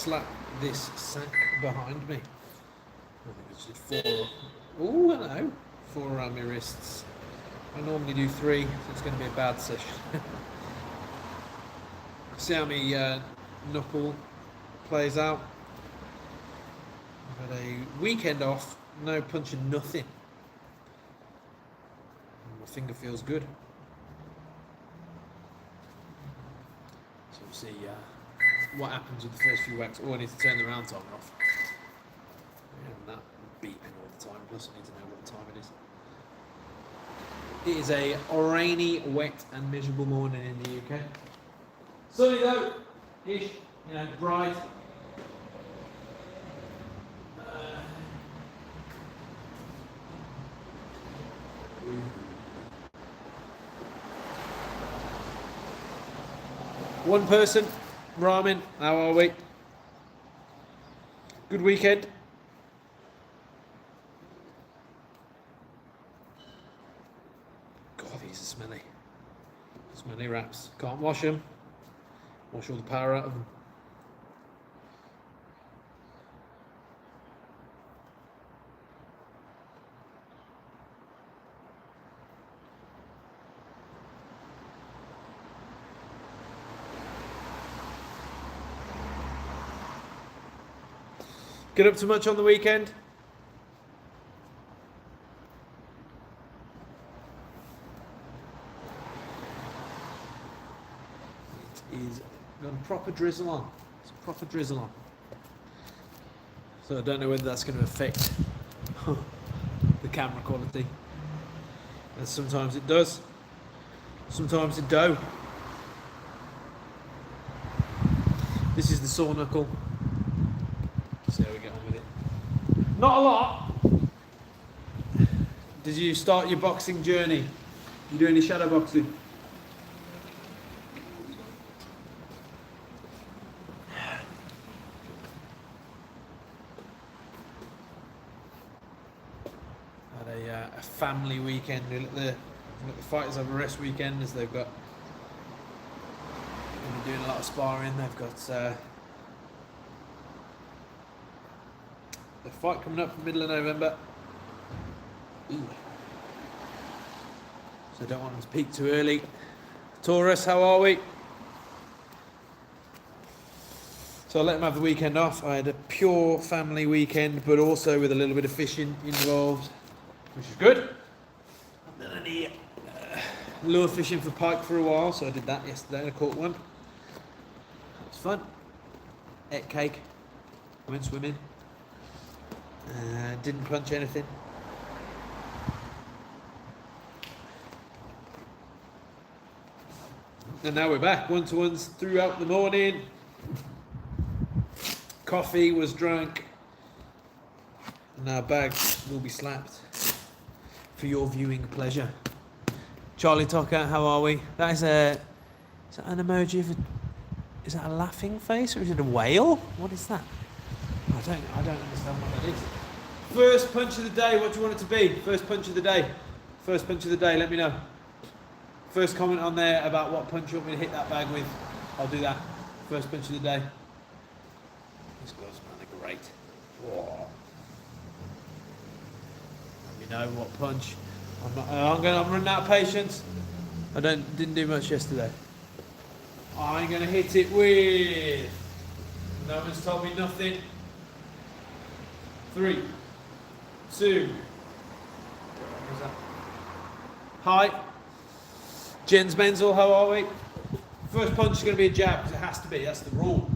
slap this sack behind me. I think I just did 4. Oh, hello. 4 around my wrists. I normally do 3, so it's going to be a bad session. See how my knuckle plays out. I've had a weekend off, no punching nothing. My finger feels good. So we'll see what happens with the first few whacks. Oh, I need to turn the round timer off. Yeah, that beeping all the time. Plus, I need to know what time it is. It is a rainy, wet, and miserable morning in the UK. Sunny though, ish, bright. One person, ramen, how are we? Good weekend. God, these are smelly. Smelly wraps. Can't wash them. Wash all the power out of them. Get up to much on the weekend? It is got a proper drizzle on. It's a proper drizzle on. So I don't know whether that's going to affect the camera quality. And sometimes it does. Sometimes it don't. This is the sore knuckle. See how we get on with it. Not a lot. Did you start your boxing journey? You do any shadow boxing? Had a family weekend. Look at the fighters have a rest weekend as they've got. They've been doing a lot of sparring. They've got. The fight coming up in the middle of November. Ooh. So I don't want them to peak too early. Taurus, how are we? So I let them have the weekend off. I had a pure family weekend, but also with a little bit of fishing involved, which is good. I've done any lure fishing for pike for a while, so I did that yesterday and I caught one. It was fun. Ate cake. Went swimming. Didn't punch anything. And now we're back. One-to-ones throughout the morning. Coffee was drunk. And now bags will be slapped for your viewing pleasure. Charlie Tucker, how are we? That is that an emoji of is that a laughing face or is it a whale? What is that? I don't understand what that is. First punch of the day, what do you want it to be? First punch of the day. First punch of the day, let me know. First comment on there about what punch you want me to hit that bag with. I'll do that. First punch of the day. These gloves, man, they're great. Whoa. Let me know what punch. I'm running out of patience. I didn't do much yesterday. I'm gonna hit it with. No one's told me nothing. 3, 2. What's that? Hi. Jens Menzel, how are we? First punch is going to be a jab because it has to be. That's the rule.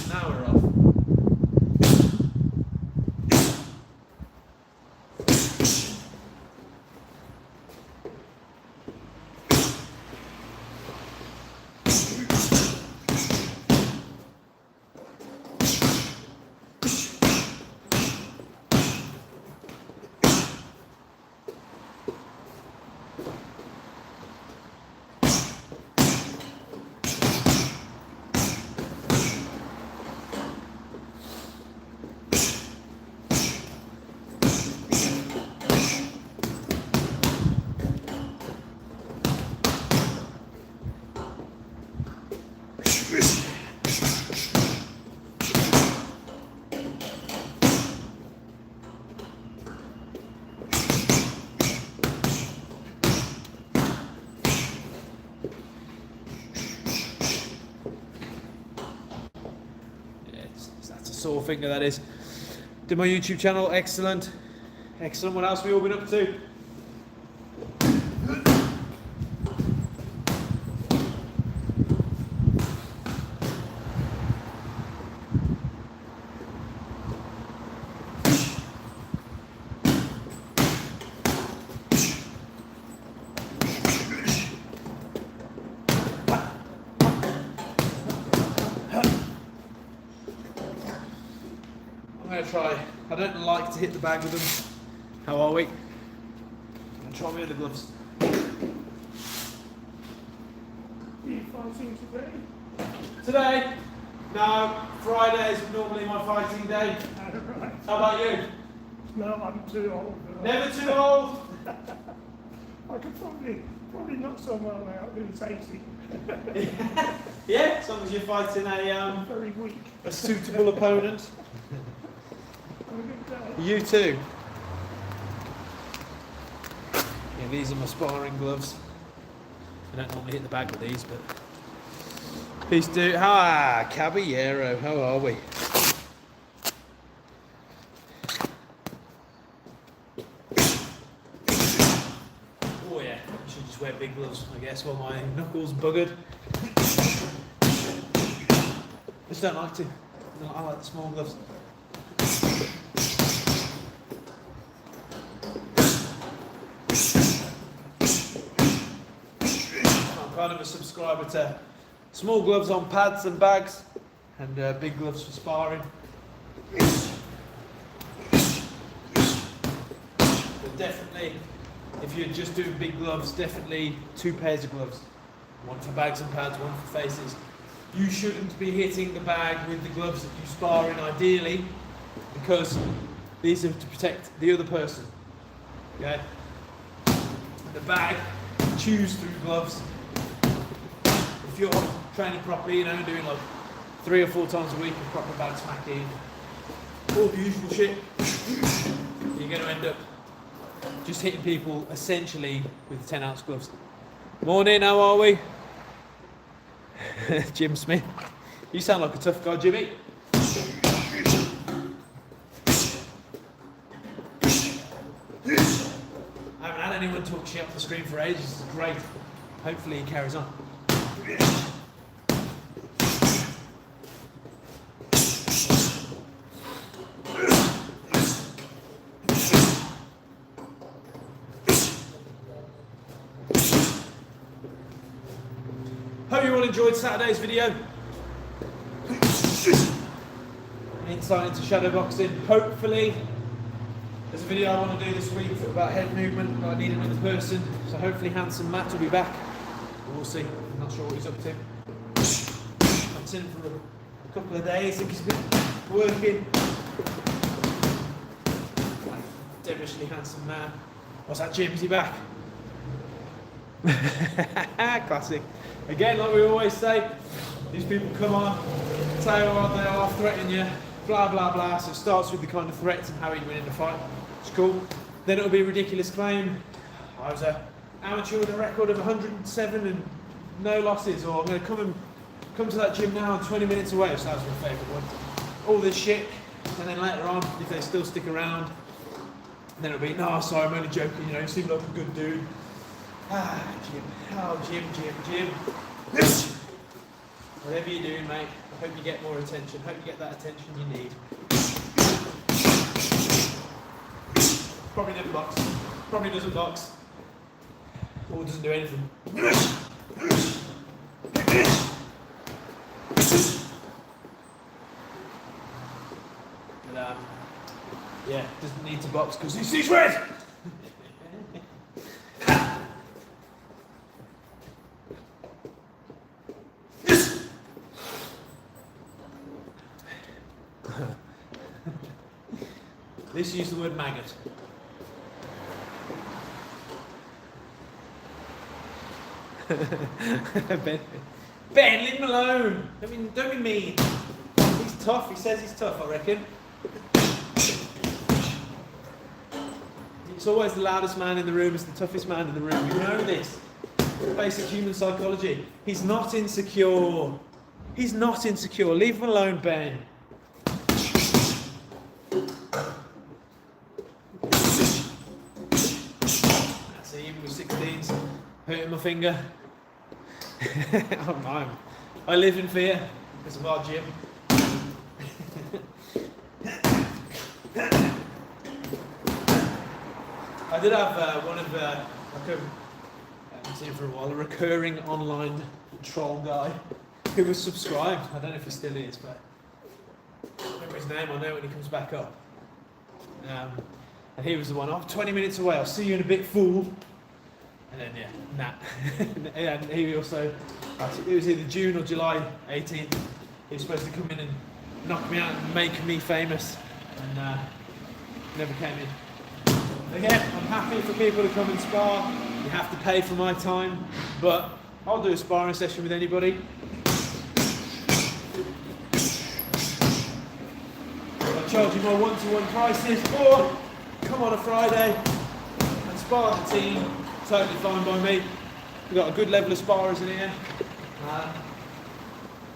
Now we're off. Sore finger, that is. Did my YouTube channel, excellent. Excellent. What else have we all been up to? I'm going to try. I don't like to hit the bag with them. How are we? I'm going to try me with the gloves. Are you fighting today? Today? No, Friday is normally my fighting day. Oh, right. How about you? No, I'm too old. Never too old? I could probably knock someone out who's 80. Yeah, as long as you're fighting I'm very weak. a suitable opponent. Have a good day. You too. Yeah, these are my sparring gloves. I don't normally hit the bag with these, but peace, dude. Caballero, how are we? Oh yeah, I should just wear big gloves, I guess, while my knuckles buggered. Just don't like to. No, I like the small gloves. I'm kind of a subscriber to small gloves on pads and bags, and big gloves for sparring. But definitely, if you're just doing big gloves, definitely 2 pairs of gloves. One for bags and pads, one for faces. You shouldn't be hitting the bag with the gloves that you spar in, ideally, because these are to protect the other person. Okay? The bag chews through gloves. If you're training properly, doing like 3 or 4 times a week of proper bag smacking, all the usual shit, you're going to end up just hitting people essentially with 10-ounce gloves. Morning, how are we? Jim Smith. You sound like a tough guy, Jimmy. I haven't had anyone talk shit off the screen for ages. This is great. Hopefully he carries on. Hope you all enjoyed Saturday's video. Insight into shadow boxing. Hopefully, there's a video I want to do this week about head movement, but I need another person. So hopefully Handsome Matt will be back. We'll see. I'm not sure what he's up to. I've seen him for a couple of days. I think he's been working. Devilishly handsome man. What's that, Jim? Is he back? Classic. Again, like we always say, these people come on, say what they are, threaten you, blah blah blah. So it starts with the kind of threats and how you win in the fight. It's cool. Then it'll be a ridiculous claim. I was an amateur with a record of 107 and no losses, or I'm going to come to that gym now and 20 minutes away. So that's my favourite one. All this shit, and then later on, if they still stick around, then it'll be, no, sorry, I'm only joking. You seem like a good dude. Jim. Oh, Jim. Whatever you're doing, mate, I hope you get more attention. Hope you get that attention you need. Probably never box. Probably doesn't box. Or doesn't do anything. But, yeah, doesn't need to box because he sees red! Let's use the word maggot. Ben, leave him alone. Don't be mean. He's tough. He says he's tough, I reckon. It's always the loudest man in the room is the toughest man in the room. You know this. Basic human psychology. He's not insecure. He's not insecure. Leave him alone, Ben. my finger. I live in fear because of our gym. I did have one of I haven't seen for a while, a recurring online troll guy who was subscribed. I don't know if he still is, but I remember his name. I know when he comes back up. And he was the one. I'm 20 minutes away. I'll see you in a bit, fool. And then and he also. It was either June or July 18th. He was supposed to come in and knock me out and make me famous, and never came in. Again, I'm happy for people to come and spar. You have to pay for my time, but I'll do a sparring session with anybody. I'll charge you my one-to-one prices, or come on a Friday and spar the team. Totally fine by me. We've got a good level of sparers in here,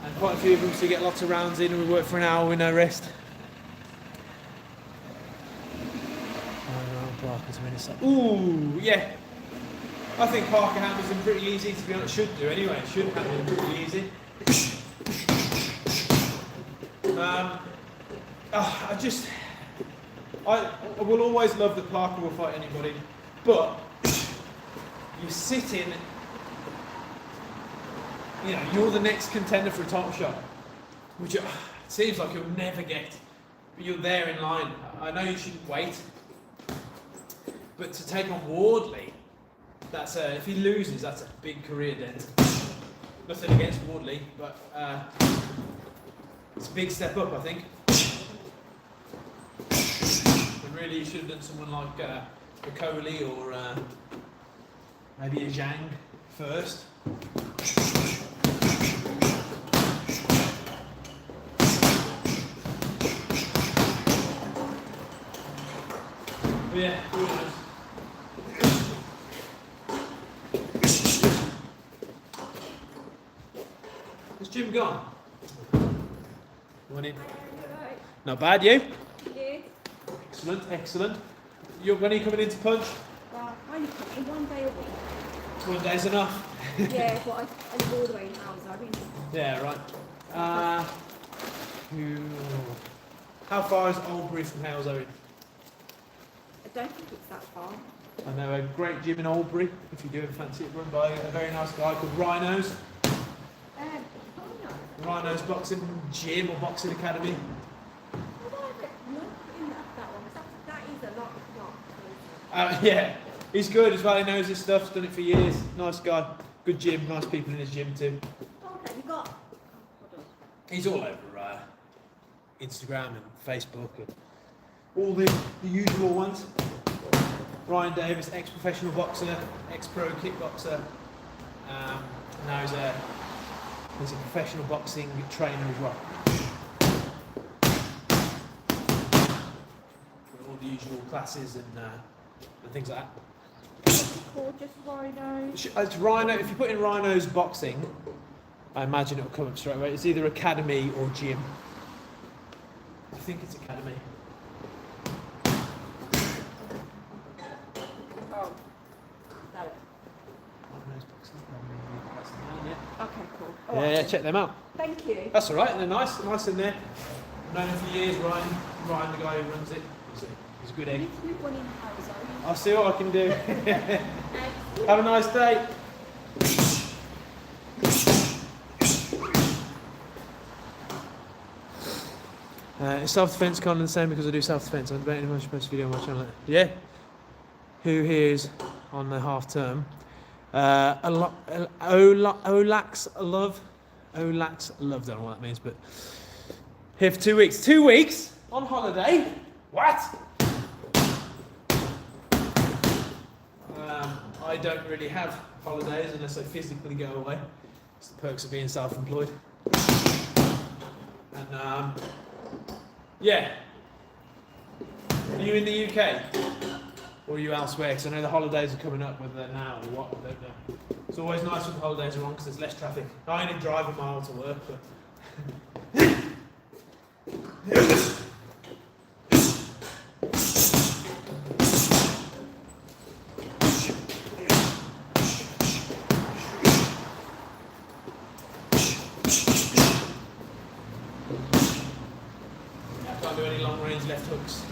and quite a few of them, so you get lots of rounds in, and we work for an hour with no rest. Ooh, yeah. I think Parker handles them pretty easy, to be honest. Should do anyway. Should handle them pretty easy. I will always love that Parker will fight anybody, but you sit in, you're the next contender for a title shot, which it seems like you'll never get, but you're there in line. I know you shouldn't wait. But to take on Wardley, that's if he loses, that's a big career dent. Nothing against Wardley, but it's a big step up, I think. And really, you should have done someone like a Coley or maybe a Zhang first. But yeah, who knows? Has Jim gone? Morning. Not bad, you? Yeah. Excellent, excellent. When are you coming in to punch? Well, I only come in 1 day a week. 1 day's enough. Yeah, but I live all the way in Houser. Yeah, right. How far is Albury from Halesowen? I don't think it's that far. I know a great gym in Albury, if you do fancy it, run by a very nice guy called Rhinos. Oh no. Rhinos Boxing Gym or Boxing Academy. Although I don't know in that one, 'cause that is a lot closer. Yeah, he's good as well. He knows his stuff. He's done it for years. Nice guy. Good gym. Nice people in his gym too. Okay, you got. He's all over Instagram and Facebook and all the usual ones. Ryan Davis, ex-professional boxer, ex-pro kickboxer. Now he's a professional boxing trainer as well. All the usual classes and things like that. Or just Rhino. It's Rhino. If you put in Rhino's boxing, I imagine it'll come up straight away. It's either academy or gym. I think it's academy. Oh. Got it. Rhino's boxing academy. That's the name, yeah. Okay, cool. Yeah, Alright, yeah, then. check them out. Thank you. That's all right. And they're nice in there. I've known him for years. Ryan, the guy who runs it. He's a good egg. We've won in Houser. I'll see what I can do. Have a nice day. Self-defense content the same because I do self-defense. I'm debating if I should post a video on my channel. Yeah. Who here's on the half term? Olax Love. Olax Love. Don't know what that means, but here for 2 weeks. 2 weeks on holiday. What? I don't really have holidays unless I physically go away. It's the perks of being self-employed. And yeah. Are you in the UK? Or are you elsewhere? Because I know the holidays are coming up, whether they're now or what, I don't know. It's always nice when the holidays are on because there's less traffic. I only drive a mile to work, but... can't do any long range left hooks.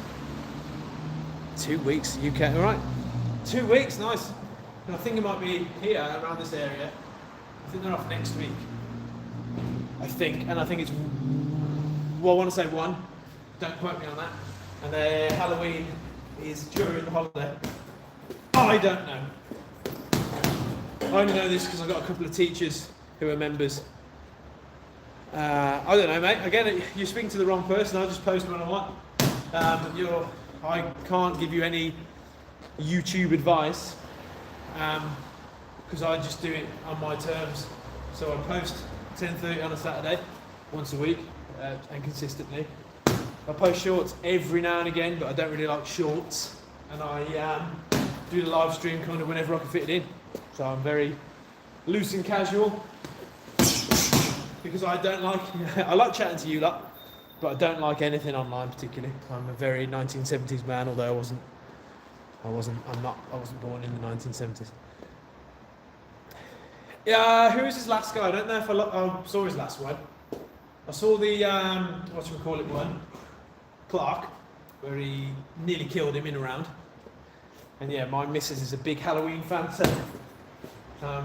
2 weeks, UK, all right. 2 weeks, nice. And I think it might be here, around this area. I think they're off next week. I think it's, well, I want to say 1. Don't quote me on that. And their Halloween is during the holiday. I don't know. I only know this because I've got a couple of teachers who are members. I don't know, mate. Again, you're speaking to the wrong person. I'll just post when I want. I can't give you any YouTube advice because I just do it on my terms. So I post 10:30 on a Saturday, once a week, and consistently. I post shorts every now and again, but I don't really like shorts. And I do the live stream kind of whenever I can fit it in. So I'm very loose and casual because I don't like, I like chatting to you lot, but I don't like anything online particularly. I'm a very 1970s man, although I wasn't born in the 1970s. Yeah, who is his last guy? I don't know if I saw his last one. I saw the, one, Clark, where he nearly killed him in a round. And yeah, my missus is a big Halloween fan, so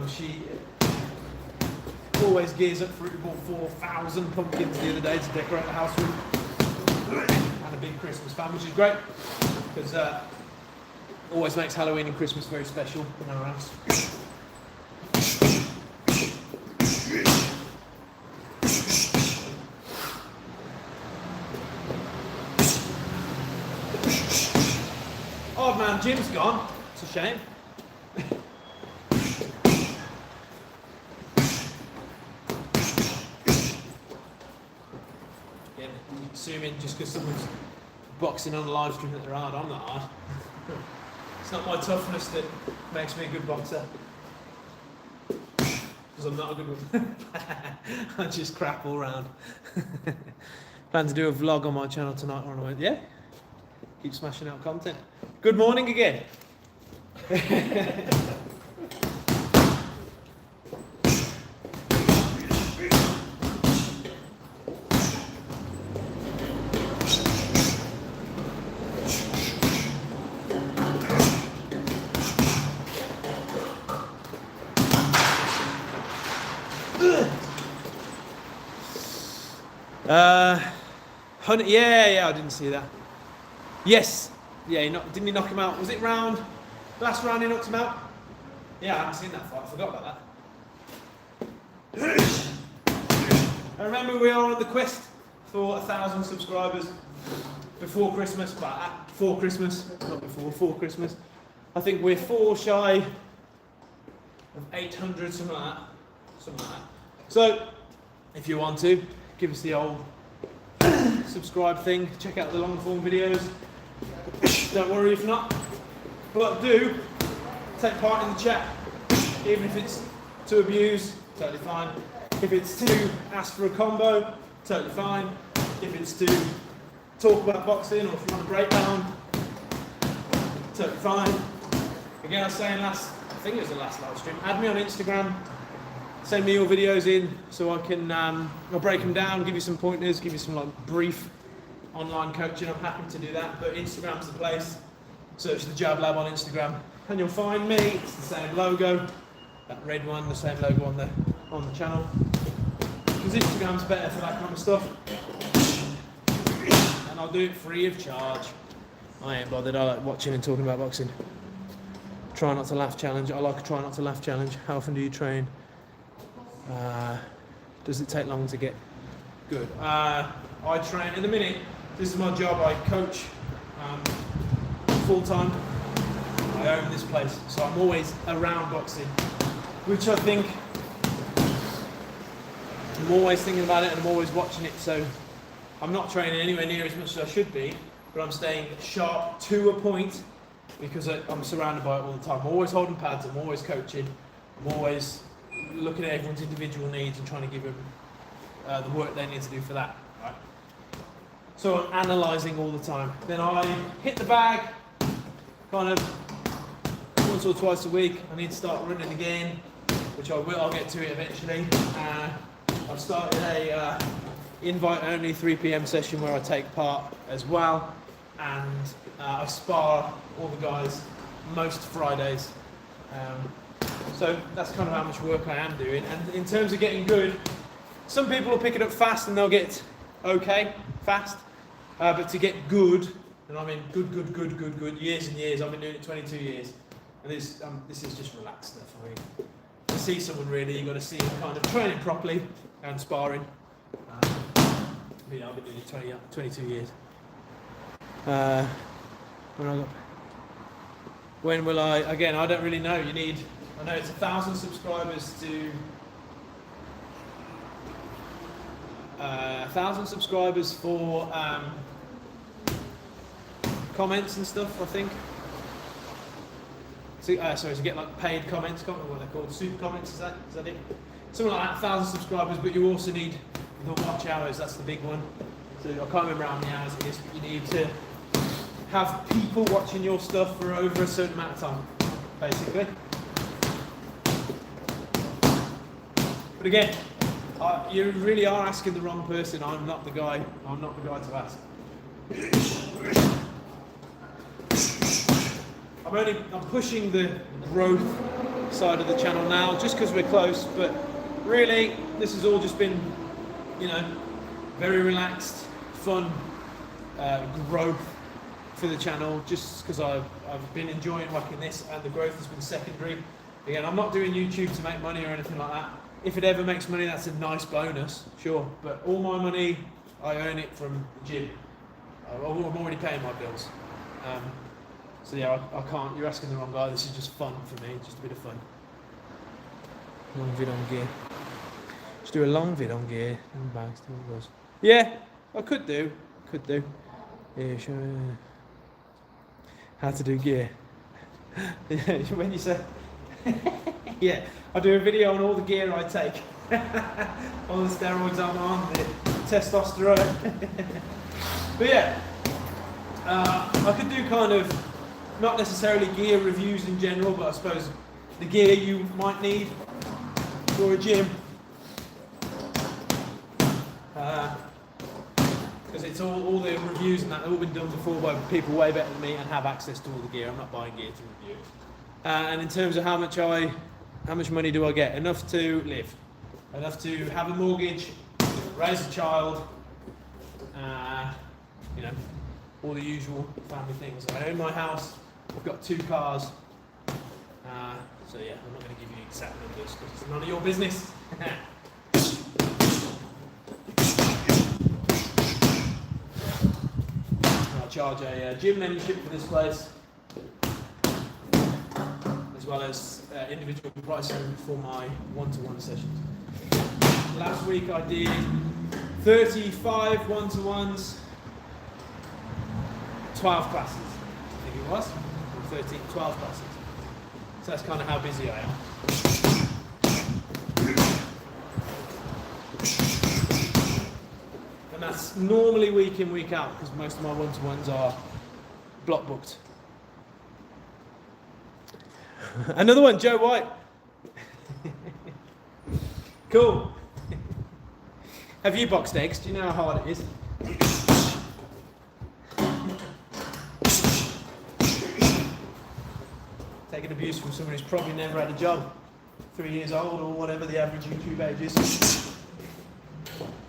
she always gears up for it. Bought 4,000 pumpkins the other day to decorate the house with. And a big Christmas fan, which is great, because always makes Halloween and Christmas very special in our house. Oh man, Jim's gone. It's a shame. Yeah, assuming just because someone's boxing on a live stream that they're hard, I'm not hard. It's not my toughness that makes me a good boxer. Because I'm not a good one. I'm just crap all round. Plan to do a vlog on my channel tonight when I went, yeah? Keep smashing out content. Good morning again. Yeah, I didn't see that. Yes. Yeah, didn't he knock him out? Was it last round he knocked him out? Yeah, I haven't seen that fight. I forgot about that. I remember we are on the quest for 1,000 subscribers before Christmas, but for Christmas, not before Christmas. I think we're 4 shy of 800, something like that. So, if you want to, give us the old subscribe thing, check out the long form videos. Don't worry if not, but do take part in the chat, even if it's to abuse, totally fine. If it's to ask for a combo, totally fine. If it's to talk about boxing or if you want a breakdown, totally fine. Again, I was saying I think it was the last live stream, add me on Instagram, send me your videos in so I can, I'll break them down, give you some pointers, give you some like brief online coaching. I'm happy to do that, but Instagram's the place. Search the Jab Lab on Instagram and you'll find me. It's the same logo, that red one, the same logo on the channel. Because Instagram's better for that kind of stuff. And I'll do it free of charge. I ain't bothered. I like watching and talking about boxing. Try not to laugh challenge. I like a try not to laugh challenge. How often do you train? Does it take long to get good? I train in the minute. This is my job. I coach full time. I own this place, so I'm always around boxing, which I think I'm always thinking about it and I'm always watching it. So I'm not training anywhere near as much as I should be, but I'm staying sharp to a point because I'm surrounded by it all the time. I'm always holding pads. I'm always coaching. I'm always looking at everyone's individual needs and trying to give them the work they need to do for that. Right? So I'm analysing all the time. Then I hit the bag, kind of once or twice a week. I need to start running again, which I will. I'll get to it eventually. I've started a invite-only 3 p.m. session where I take part as well, and I spar all the guys most Fridays. So that's kind of how much work I am doing. And in terms of getting good, some people will pick it up fast and they'll get okay fast, but to get good, and I mean good, years and years. I've been doing it 22 years, and this is just relaxed stuff for me. To see someone really, you've got to see them kind of training properly and sparring. I've been doing it 22 years. When will I? Again, I don't really know. I know it's 1,000 subscribers to 1,000 subscribers for comments and stuff, I think. So, sorry, to get like paid comments, I can't remember what they're called, super comments, is that it? Something like that, 1,000 subscribers, but you also need the watch hours, that's the big one. So I can't remember how many hours it is, but you need to have people watching your stuff for over a certain amount of time, basically. But again, you really are asking the wrong person. I'm not the guy to ask. I'm pushing the growth side of the channel now, just because we're close, but really, this has all just been, very relaxed, fun growth for the channel, just because I've been enjoying working this, and the growth has been secondary. Again, I'm not doing YouTube to make money or anything like that. If it ever makes money, that's a nice bonus, sure. But all my money, I earn it from the gym. I'm already paying my bills. So yeah, I can't. You're asking the wrong guy. This is just fun for me, just a bit of fun. Long vid on gear. Just do a long vid on gear. Yeah, I could do. Yeah, sure. How to do gear. When you say, yeah, I do a video on all the gear I take, all the steroids I'm on, the testosterone. But yeah, I could do kind of not necessarily gear reviews in general, but I suppose the gear you might need for a gym. Because it's all the reviews and that have all been done before by people way better than me and have access to all the gear. I'm not buying gear to review. And in terms of how much money do I get? Enough to live, enough to have a mortgage, raise a child, all the usual family things. I own my house. I've got 2 cars. So yeah, I'm not going to give you exact numbers because it's none of your business. I'll charge a gym membership for this place, as well as individual pricing for my one-to-one sessions. Last week I did 35 one-to-ones, 12 classes, I think it was, or 12 classes. So that's kind of how busy I am. And that's normally week in, week out, because most of my one-to-ones are block booked. Another one, Joe White. Cool. Have you boxed eggs? Do you know how hard it is? Taking abuse from someone who's probably never had a job, 3 years old or whatever the average YouTube age is.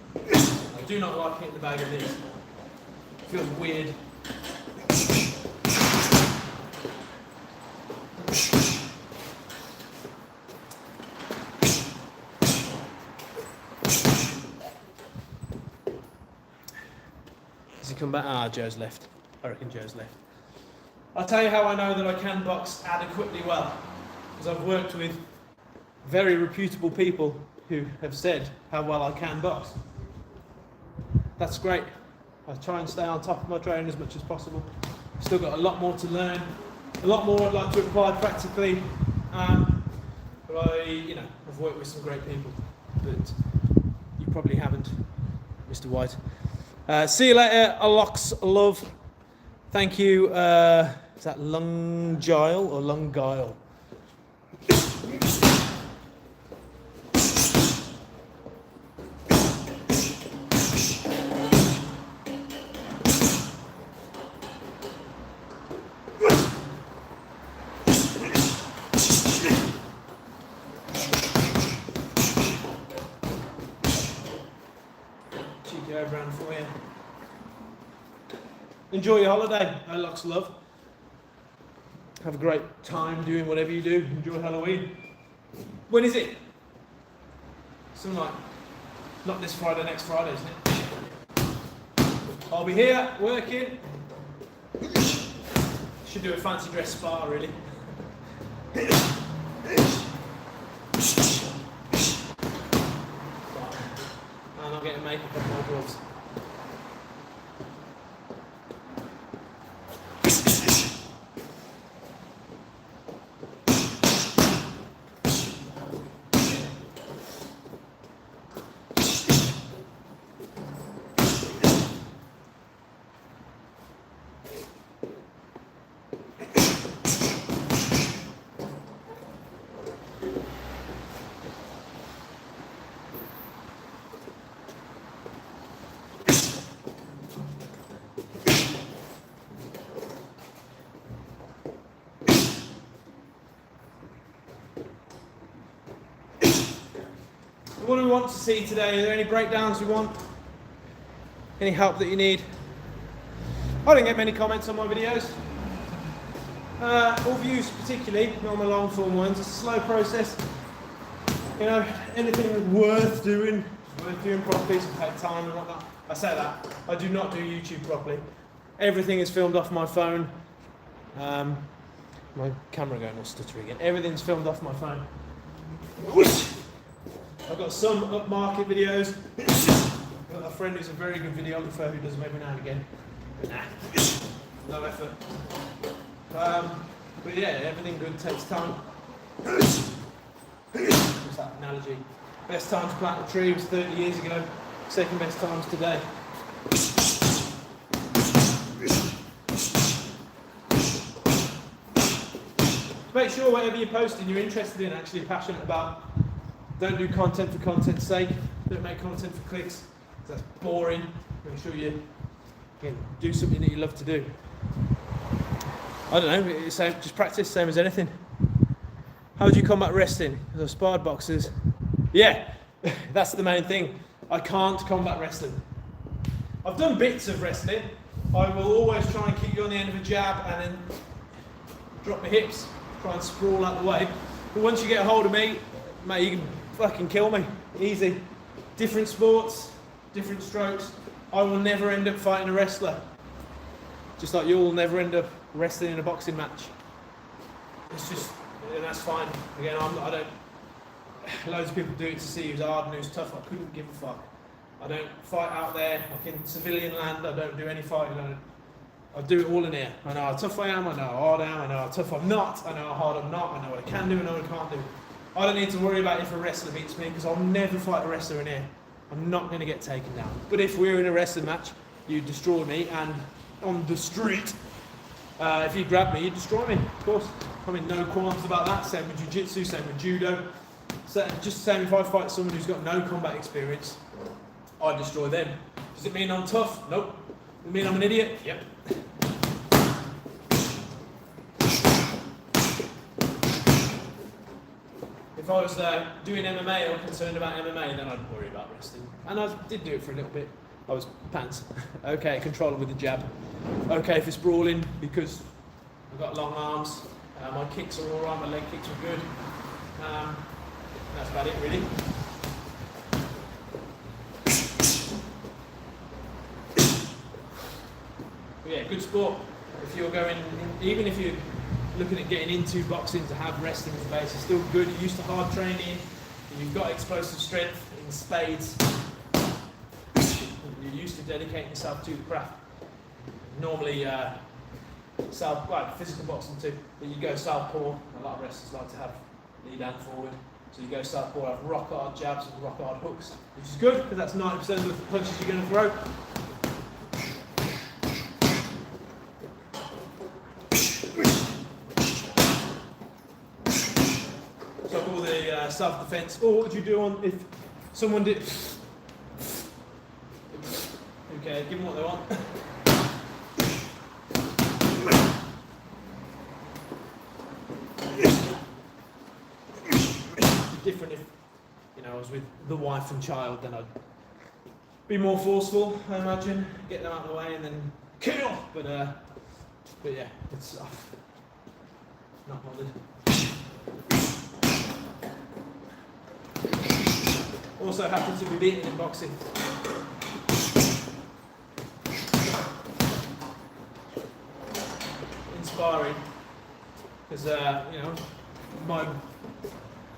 I do not like hitting the bag of this. It feels weird. Does he come back? Ah, Joe's left. I reckon Joe's left. I'll tell you how I know that I can box adequately well. Because I've worked with very reputable people who have said how well I can box. That's great. I try and stay on top of my training as much as possible. Still got a lot more to learn, a lot more I'd like to apply practically. But I've worked with some great people. But you probably haven't, Mr. White. See you later, Alox Love. Thank you. Is that Lungile or Lungile? video around for you. Enjoy your holiday. Lots of love. Have a great time doing whatever you do. Enjoy Halloween. When is it? Something like, not this Friday, next Friday, isn't it? I'll be here working. Should do a fancy dress spa, really. I'm not getting makeup on my gloves. What do we want to see today? Are there any breakdowns we want? Any help that you need? I don't get many comments on my videos. Or views particularly, not on my long form ones. It's a slow process. You know, anything worth doing properly, to take time and whatnot. I say that. I do not do YouTube properly. Everything is filmed off my phone. My camera going all stuttery again. Everything's filmed off my phone. I've got some upmarket videos. I've got a friend who's a very good videographer who does them every now and again. But nah, no effort. But yeah, everything good takes time. What's that analogy? Best time to plant a tree was 30 years ago. Second best times today. Make sure whatever you're posting you're interested in, actually passionate about. Don't do content for content's sake. Don't make content for clicks. That's boring. Make sure you do something that you love to do. I don't know, just practice, same as anything. How do you combat wrestling? Because I've sparred boxers. Yeah, that's the main thing. I can't combat wrestling. I've done bits of wrestling. I will always try and keep you on the end of a jab and then drop my hips, try and sprawl out the way. But once you get a hold of me, mate, you can fucking kill me. Easy. Different sports, different strokes. I will never end up fighting a wrestler. Just like you'll never end up wrestling in a boxing match. It's just, and that's fine. Again, I don't, loads of people do it to see who's hard and who's tough. I couldn't give a fuck. I don't fight out there, like in civilian land. I don't do any fighting. I do it all in here. I know how tough I am, I know how hard I am, I know how tough I'm not, I know how hard I'm not, I know what I can do, I know what I can't do. I don't need to worry about if a wrestler beats me, because I'll never fight a wrestler in here. I'm not going to get taken down. But if we're in a wrestling match, you destroy me, and on the street, if you grab me, you destroy me, of course. I mean, no qualms about that. Same with jiu-jitsu, same with judo. So, just the same if I fight someone who's got no combat experience, I destroy them. Does it mean I'm tough? Nope. Does it mean I'm an idiot? Yep. If I was doing MMA or concerned about MMA, then I'd worry about wrestling. And I did do it for a little bit. I was pants. Okay, control it with the jab. Okay, if it's brawling, because I've got long arms. My kicks are alright, my leg kicks are good. That's about it, really. But yeah, good sport. If you're going, even if you're looking at getting into boxing to have wrestling as a base, it's still good. You're used to hard training, you've got explosive strength in spades, you're used to dedicating yourself to the craft. Normally, physical boxing too, but you go southpaw. A lot of wrestlers like to have lead and forward. So you go southpaw, have rock hard jabs and rock hard hooks, which is good because that's 90% of the punches you're going to throw. So I call the self-defense. Or what would you do on if someone did? Okay, give them what they want. Different if, I was with the wife and child, then I'd Be more forceful, I imagine. Get them out of the way and then kill. But yeah, it's not bothered. Also happens to be beaten in boxing. Inspiring, because you know,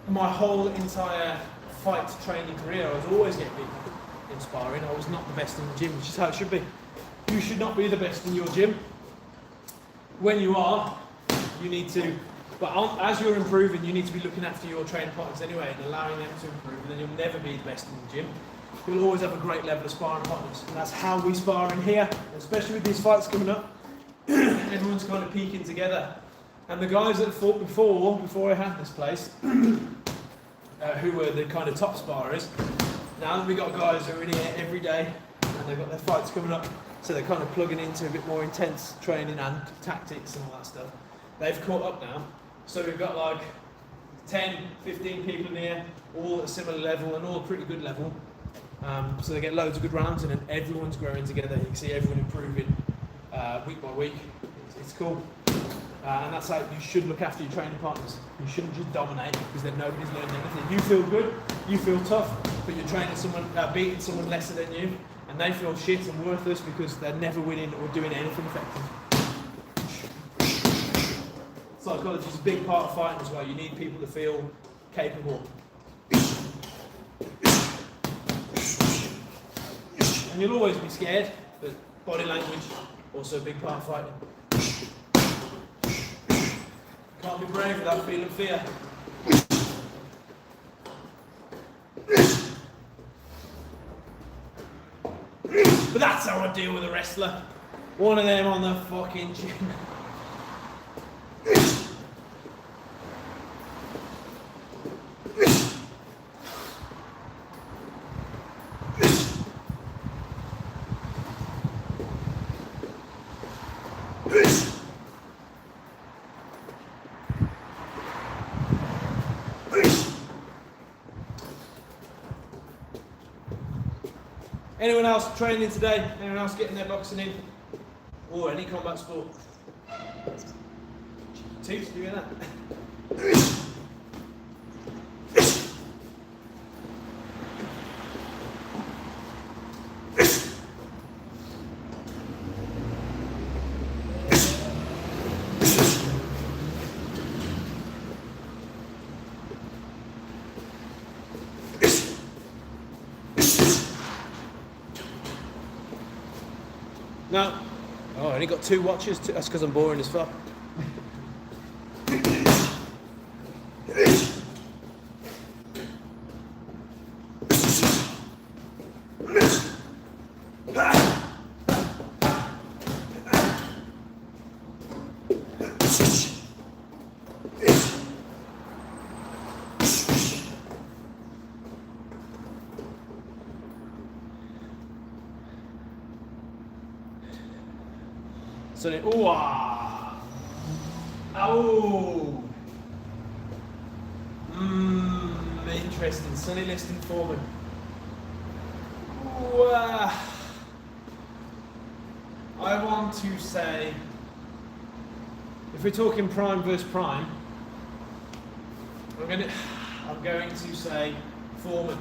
my whole entire fight training career, I was always getting beaten. Inspiring. I was not the best in the gym, which is how it should be. You should not be the best in your gym. When you are, you need to. But as you're improving, you need to be looking after your training partners anyway and allowing them to improve. And then you'll never be the best in the gym. You'll always have a great level of sparring partners, and that's how we spar in here, especially with these fights coming up. Everyone's kind of peaking together, and the guys that fought before I had this place, who were the kind of top sparrers, now that we got guys who are in here every day, and they've got their fights coming up, so they're kind of plugging into a bit more intense training and tactics and all that stuff. They've caught up now, so we've got like 10, 15 people in here, all at a similar level and all pretty good level. So they get loads of good rounds, and then everyone's growing together. You can see everyone improving week by week. It's cool. And that's how you should look after your training partners. You shouldn't just dominate because then nobody's learning anything. You feel good, you feel tough, but you're training someone, beating someone lesser than you, and they feel shit and worthless because they're never winning or doing anything effective. Psychology is a big part of fighting as well. You need people to feel capable. And you'll always be scared, but body language, also a big part of fighting. Can't be brave without feeling fear. But that's how I deal with a wrestler. One of them on the fucking chin. Anyone else training today? Anyone else getting their boxing in? Or any combat sport? Teach doing that. No. Oh, I only got 2 watches. That's because I'm boring as fuck. So then, interesting. Sonny Liston Foreman. I want to say, if we're talking prime versus prime, I'm going to say Foreman.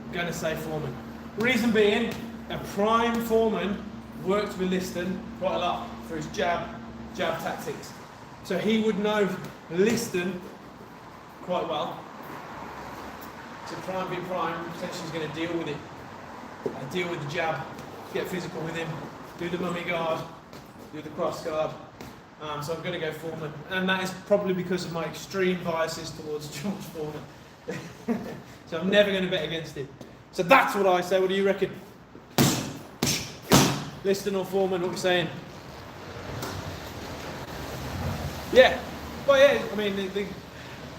I'm going to say Foreman. Reason being, a prime Foreman worked with Liston quite a lot for his jab tactics. So he would know Liston quite well. So prime being prime, potentially is going to deal with it. Deal with the jab, get physical with him, do the mummy guard, do the cross guard. So I'm going to go Foreman. And that is probably because of my extreme biases towards George Foreman. So I'm never going to bet against him. So that's what I say. What do you reckon? Liston or Foreman, what are you saying? Yeah. Well, yeah, I mean,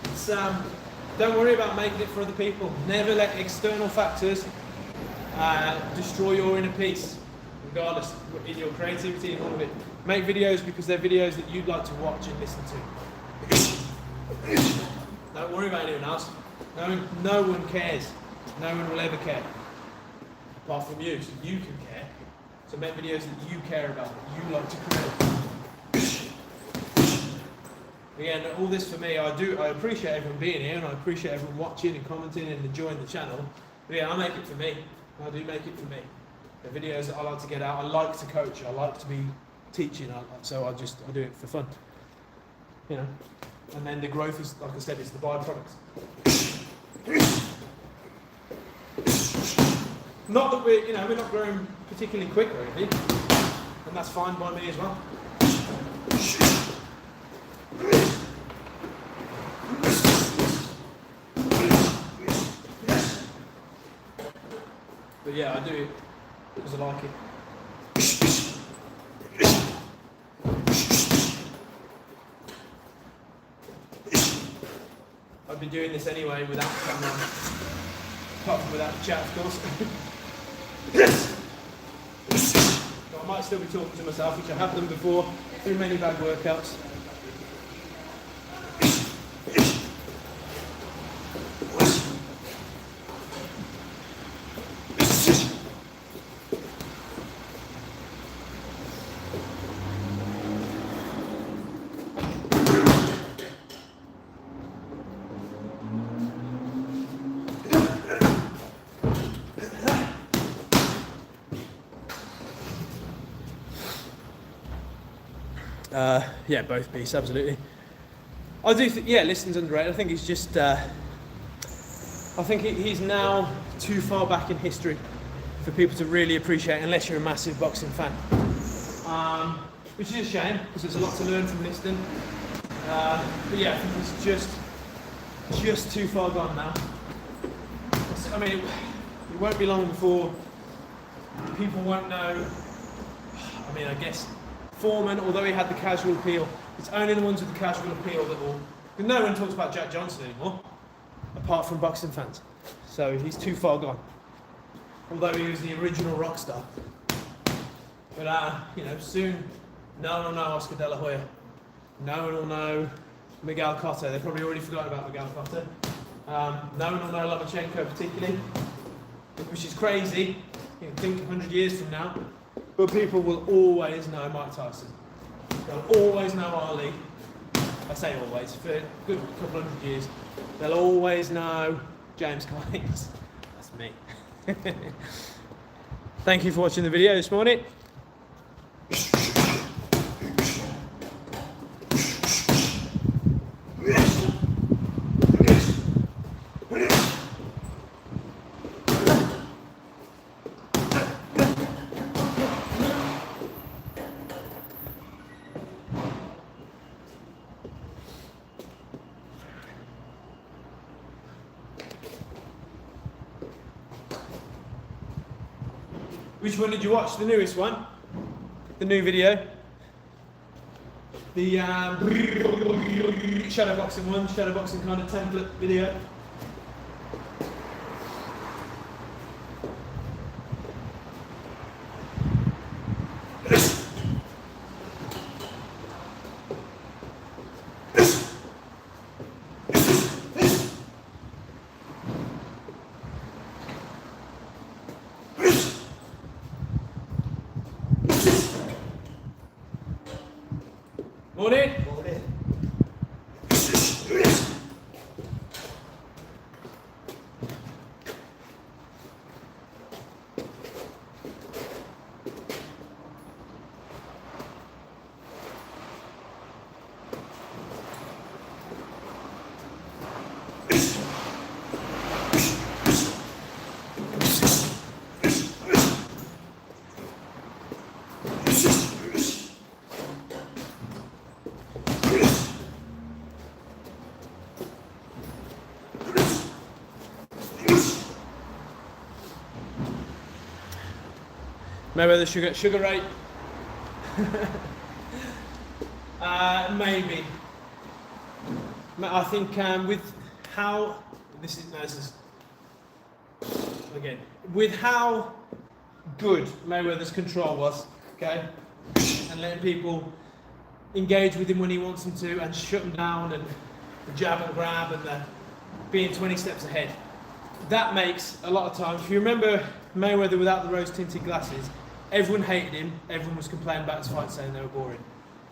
it's, don't worry about making it for other people. Never let external factors destroy your inner peace, regardless, in your creativity and all of it. Make videos because they're videos that you'd like to watch and listen to. Don't worry about anyone else. No one cares. No one will ever care. apart from you, so you can care. So make videos that you care about, that you like to create. Again, all this for me, I appreciate everyone being here, and I appreciate everyone watching and commenting and enjoying the channel. But yeah, I make it for me. I do make it for me. The videos that I like to get out, I like to coach, I like to be teaching, so I do it for fun. You know, and then the growth is, like I said, is the byproduct. Not that we're not growing particularly quick or anything, and that's fine by me as well. But yeah, I do it because I like it. I'd be doing this anyway without the camera, apart from without the chat, of course. But I might still be talking to myself, which I have done before through many bad workouts. Yeah, both beasts, absolutely. I do think, yeah, Liston's underrated. I think he's just, I think he's now too far back in history for people to really appreciate, unless you're a massive boxing fan. Which is a shame, because there's a lot to learn from Liston. But yeah, I think he's just too far gone now. I mean, it won't be long before people won't know. I mean, I guess Foreman, although he had the casual appeal, it's only the ones with the casual appeal that will. No one talks about Jack Johnson anymore, apart from boxing fans. So he's too far gone. Although he was the original rock star. But soon, no one will know Oscar De La Hoya. No one will know Miguel Cotto. They probably already forgot about Miguel Cotto. No one will know Lomachenko particularly, which is crazy. You can think 100 years from now. But people will always know Mike Tyson. They'll always know Ali. I say always, for a good couple hundred years. They'll always know James Collins. That's me. Thank you for watching the video this morning. Which one did you watch? The newest one? The new video? The shadowboxing one, shadowboxing kind of template video? Morning. Morning. Mayweather sugar rate? Maybe. I think with how again, with how good Mayweather's control was, okay, and letting people engage with him when he wants them to, and shut him down, and the jab and grab, and the being 20 steps ahead. that makes a lot of times, if you remember Mayweather without the rose tinted glasses, everyone hated him, everyone was complaining about his fights saying they were boring.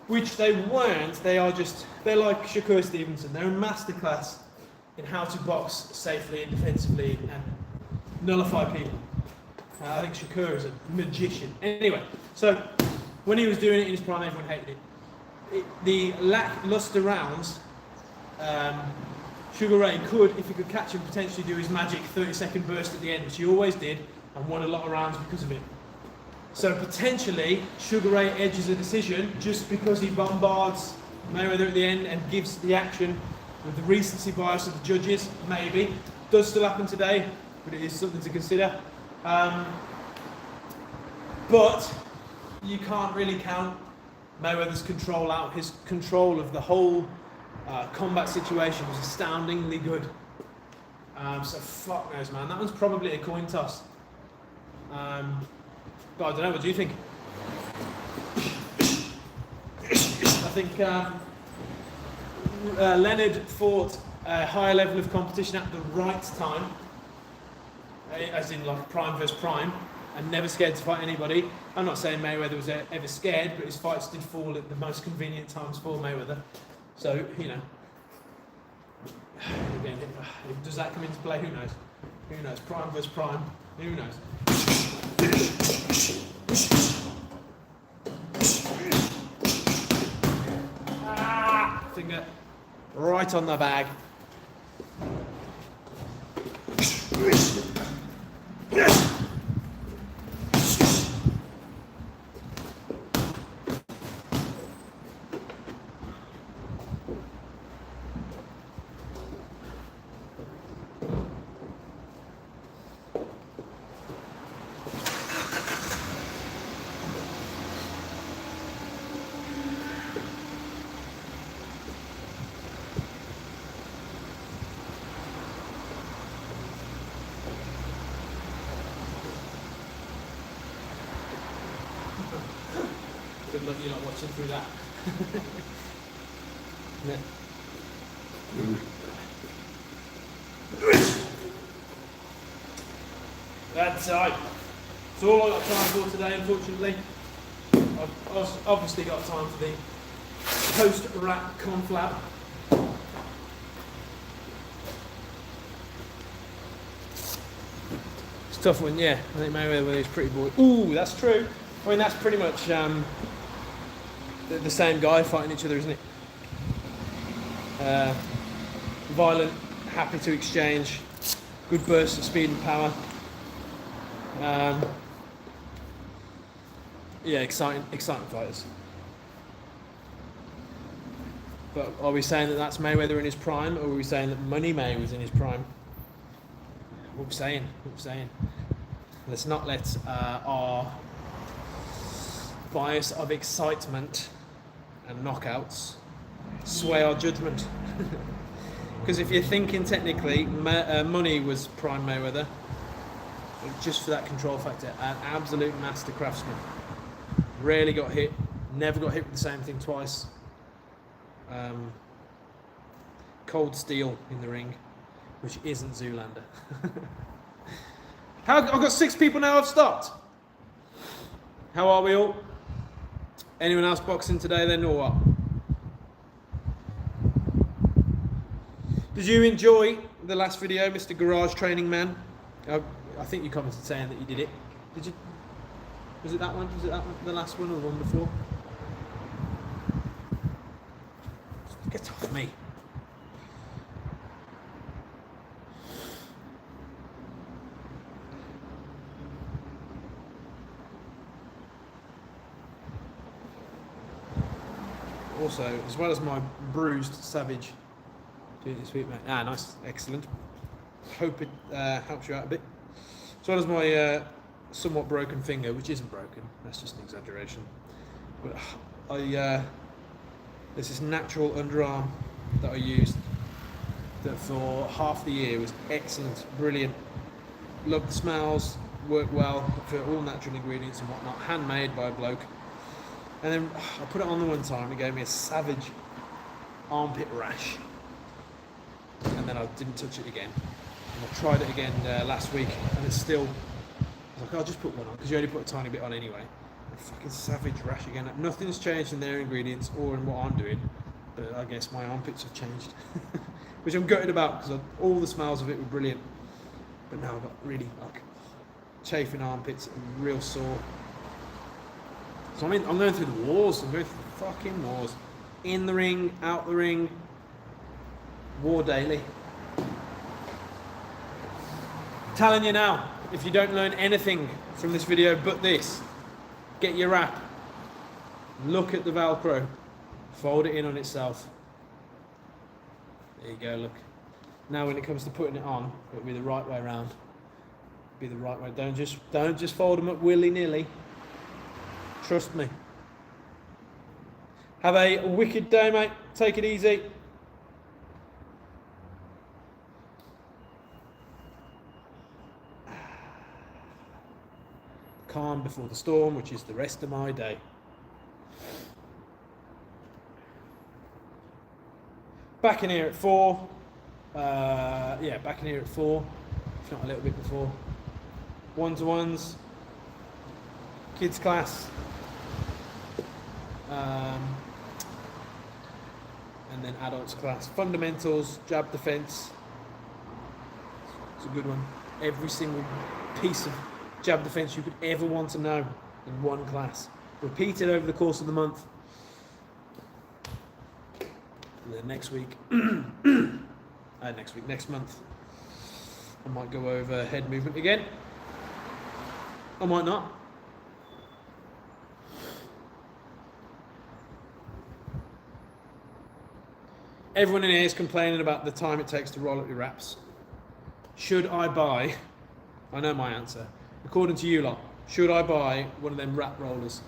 Which they weren't, they're like Shakur Stevenson, they're a masterclass in how to box safely and defensively and nullify people. I think Shakur is a magician. Anyway, so when he was doing it in his prime, everyone hated it. The lackluster rounds, Sugar Ray could, if he could catch him, potentially do his magic 30-second burst at the end, which he always did, and won a lot of rounds because of it. So potentially, Sugar Ray edges a decision just because he bombards Mayweather at the end and gives the action with the recency bias of the judges, maybe. Does still happen today, but it is something to consider. But you can't really count Mayweather's control out. His control of the whole combat situation was astoundingly good. So fuck knows, man. That one's probably a coin toss. But I don't know, what do you think? I think Leonard fought a higher level of competition at the right time, as in like prime versus prime, and never scared to fight anybody. I'm not saying Mayweather was ever scared, but his fights did fall at the most convenient times for Mayweather. So, you know, again, does that come into play? Who knows? Who knows? Prime versus prime. Who knows? Finger right on the bag. Good luck you're not watching through that. Yeah. That's all I've got time for today, unfortunately. I've obviously got time for the post-wrap conflab. It's a tough one, yeah. I think Mayweather is pretty bored. Ooh, that's true. I mean, that's pretty much the same guy fighting each other, isn't it? Violent, happy to exchange, good bursts of speed and power. Yeah, exciting fighters. But are we saying that that's Mayweather in his prime, or are we saying that Money May was in his prime? What are we saying? Let's not let our bias of excitement and knockouts sway our judgment. Because if you're thinking technically, Money was prime Mayweather, just for that control factor, an absolute master craftsman. Rarely got hit, never got hit with the same thing twice. Cold steel in the ring, which isn't Zoolander. I've got 6 people now, I've stopped. How are we all? Anyone else boxing today then, or what? Did you enjoy the last video, Mr. Garage Training Man? I think you commented saying that you did it. Did you? Was it that one? Was it that one, the last one, or the one before? Get off me. Also, as well as my bruised savage doing this week, mate. Ah, nice, excellent. Hope it helps you out a bit. As well as my somewhat broken finger, which isn't broken, that's just an exaggeration. But there's this natural underarm that I used that for half the year was excellent, brilliant. Loved the smells, worked well for all natural ingredients and whatnot, handmade by a bloke. And then I put it on the one time, it gave me a savage armpit rash. And then I didn't touch it again. And I tried it again last week, and it's still. I was like, I'll just put one on because you only put a tiny bit on anyway. A fucking savage rash again. Nothing's changed in their ingredients or in what I'm doing, but I guess my armpits have changed, which I'm gutted about because all the smells of it were brilliant, but now I've got really like chafing armpits and real sore. So I'm going through the wars. I'm going through the fucking wars. In the ring, out the ring, war daily. Telling you now, if you don't learn anything from this video but this, get your wrap, look at the Velcro, fold it in on itself. There you go, look. Now when it comes to putting it on, it'll be the right way around. Be the right way. Don't just fold them up willy-nilly. Trust me. Have a wicked day, mate. Take it easy. Calm before the storm, which is the rest of my day. Back in here at 4. Back in here at 4, if not a little bit before. One-to-ones, kids class, and then adults class. Fundamentals, jab defense. It's a good one. Every single piece of jab defense you could ever want to know in one class. Repeated over the course of the month. And then next month, I might go over head movement again. I might not. Everyone in here is complaining about the time it takes to roll up your wraps. Should I buy, I know my answer, according to you lot, should I buy one of them wrap rollers?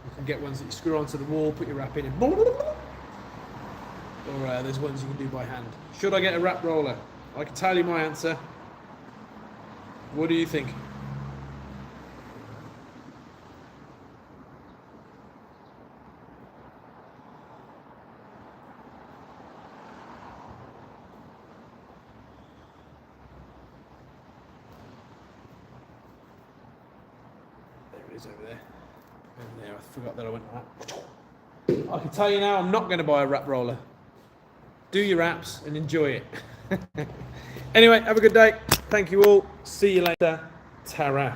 You can get ones that you screw onto the wall, put your wrap in and or there's ones you can do by hand. Should I get a wrap roller? I can tell you my answer. What do you think? There it is over there. Over there, I forgot that I went that. I can tell you now, I'm not going to buy a wrap roller. Do your wraps and enjoy it. Anyway, have a good day. Thank you all. See you later. Ta-ra.